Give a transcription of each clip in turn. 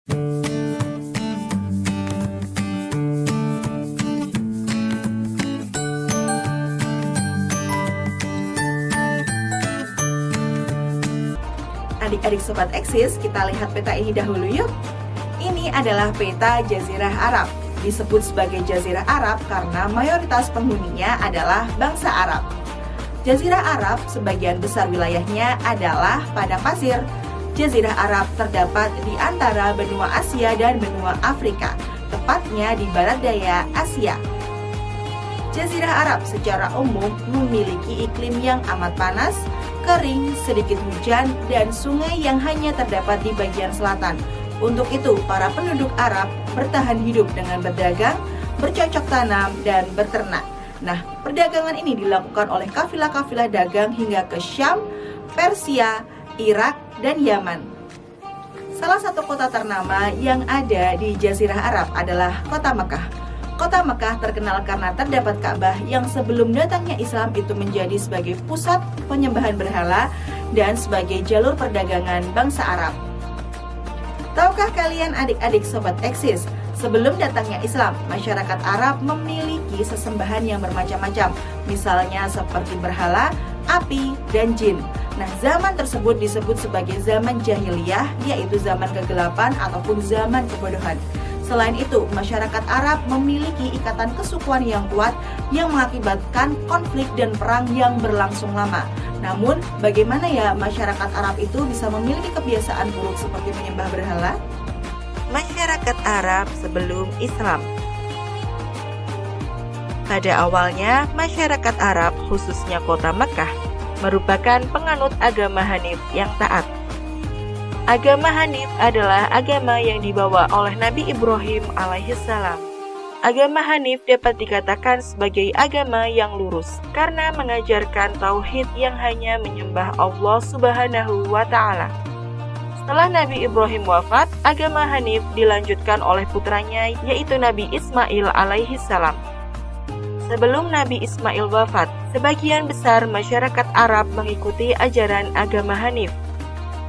Adik-adik Sobat Eksis, kita lihat peta ini dahulu yuk. Ini adalah peta Jazirah Arab. Disebut sebagai Jazirah Arab karena mayoritas penghuninya adalah bangsa Arab. Jazirah Arab sebagian besar wilayahnya adalah padang pasir. Jazirah Arab terdapat di antara benua Asia dan benua Afrika, tepatnya di barat daya Asia. Jazirah Arab secara umum memiliki iklim yang amat panas, kering, sedikit hujan, dan sungai yang hanya terdapat di bagian selatan. Untuk itu, para penduduk Arab bertahan hidup dengan berdagang, bercocok tanam, dan berternak. Nah, perdagangan ini dilakukan oleh kafilah-kafilah dagang hingga ke Syam, Persia, Irak, dan Yaman. Salah satu kota ternama yang ada di Jazirah Arab adalah kota Mekah. Kota Mekah terkenal karena terdapat Ka'bah yang sebelum datangnya Islam itu menjadi sebagai pusat penyembahan berhala dan sebagai jalur perdagangan bangsa Arab. Tahukah kalian adik-adik Sobat Eksis, sebelum datangnya Islam, masyarakat Arab memiliki sesembahan yang bermacam-macam, misalnya seperti berhala, api, dan jin. Nah, zaman tersebut disebut sebagai zaman jahiliyah, yaitu zaman kegelapan ataupun zaman kebodohan. Selain itu, masyarakat Arab memiliki ikatan kesukuan yang kuat yang mengakibatkan konflik dan perang yang berlangsung lama. Namun, bagaimana ya masyarakat Arab itu bisa memiliki kebiasaan buruk seperti menyembah berhala? Masyarakat Arab sebelum Islam. Pada awalnya, masyarakat Arab, khususnya kota Mekah, merupakan penganut agama Hanif yang taat. Agama Hanif adalah agama yang dibawa oleh Nabi Ibrahim alaihissalam. Agama Hanif dapat dikatakan sebagai agama yang lurus karena mengajarkan tauhid yang hanya menyembah Allah Subhanahu wa Ta'ala. Setelah Nabi Ibrahim wafat, agama Hanif dilanjutkan oleh putranya, yaitu Nabi Ismail alaihissalam. Sebelum Nabi Ismail wafat, sebagian besar masyarakat Arab mengikuti ajaran agama Hanif.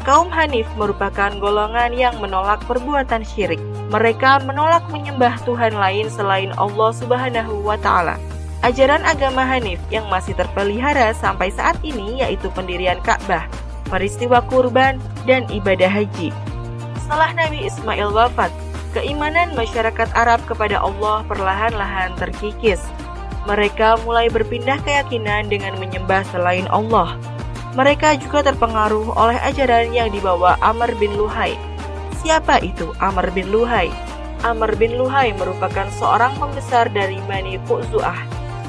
Kaum Hanif merupakan golongan yang menolak perbuatan syirik. Mereka menolak menyembah Tuhan lain selain Allah Subhanahu wa Ta'ala. Ajaran agama Hanif yang masih terpelihara sampai saat ini yaitu pendirian Ka'bah, peristiwa kurban, dan ibadah haji. Setelah Nabi Ismail wafat, keimanan masyarakat Arab kepada Allah perlahan-lahan terkikis. Mereka mulai berpindah keyakinan dengan menyembah selain Allah. Mereka juga terpengaruh oleh ajaran yang dibawa Amr bin Luhai. Siapa itu Amr bin Luhai? Amr bin Luhai merupakan seorang pembesar dari Bani Qu'zu'ah.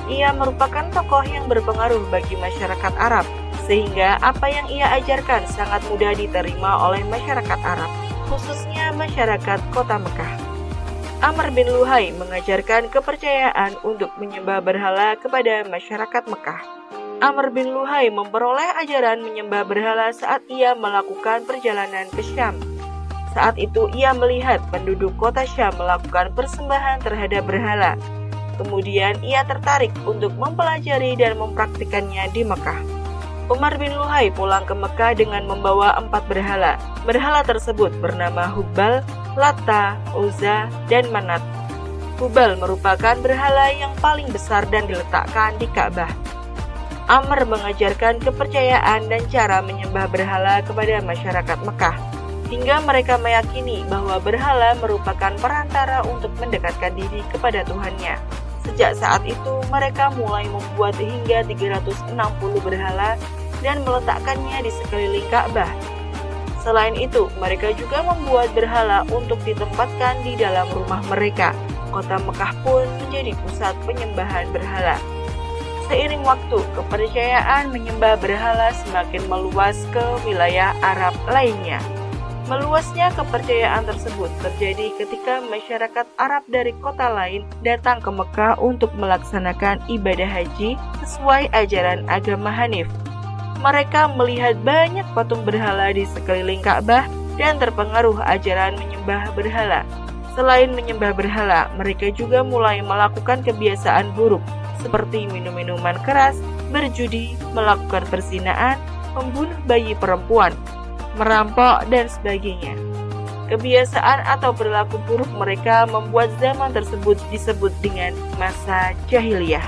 Ia merupakan tokoh yang berpengaruh bagi masyarakat Arab, sehingga apa yang ia ajarkan sangat mudah diterima oleh masyarakat Arab, khususnya masyarakat kota Mekah. Amr bin Luhai mengajarkan kepercayaan untuk menyembah berhala kepada masyarakat Mekah. Amr bin Luhai memperoleh ajaran menyembah berhala saat ia melakukan perjalanan ke Syam. Saat itu ia melihat penduduk kota Syam melakukan persembahan terhadap berhala. Kemudian ia tertarik untuk mempelajari dan mempraktikannya di Mekah. Umar bin Luhai pulang ke Mekah dengan membawa 4 berhala. Berhala tersebut bernama Hubal, Lata, Uzza, dan Manat. Hubal merupakan berhala yang paling besar dan diletakkan di Ka'bah. Amr mengajarkan kepercayaan dan cara menyembah berhala kepada masyarakat Mekah, hingga mereka meyakini bahwa berhala merupakan perantara untuk mendekatkan diri kepada Tuhannya. Sejak saat itu, mereka mulai membuat hingga 360 berhala dan meletakkannya di sekeliling Ka'bah. Selain itu, mereka juga membuat berhala untuk ditempatkan di dalam rumah mereka. Kota Mekah pun menjadi pusat penyembahan berhala. Seiring waktu, kepercayaan menyembah berhala semakin meluas ke wilayah Arab lainnya. Meluasnya kepercayaan tersebut terjadi ketika masyarakat Arab dari kota lain datang ke Mekah untuk melaksanakan ibadah haji sesuai ajaran agama Hanif. Mereka melihat banyak patung berhala di sekeliling Ka'bah dan terpengaruh ajaran menyembah berhala. Selain menyembah berhala, mereka juga mulai melakukan kebiasaan buruk seperti minum minuman keras, berjudi, melakukan perzinaan, membunuh bayi perempuan, merampok, dan sebagainya. Kebiasaan atau perilaku buruk mereka membuat zaman tersebut disebut dengan masa jahiliyah.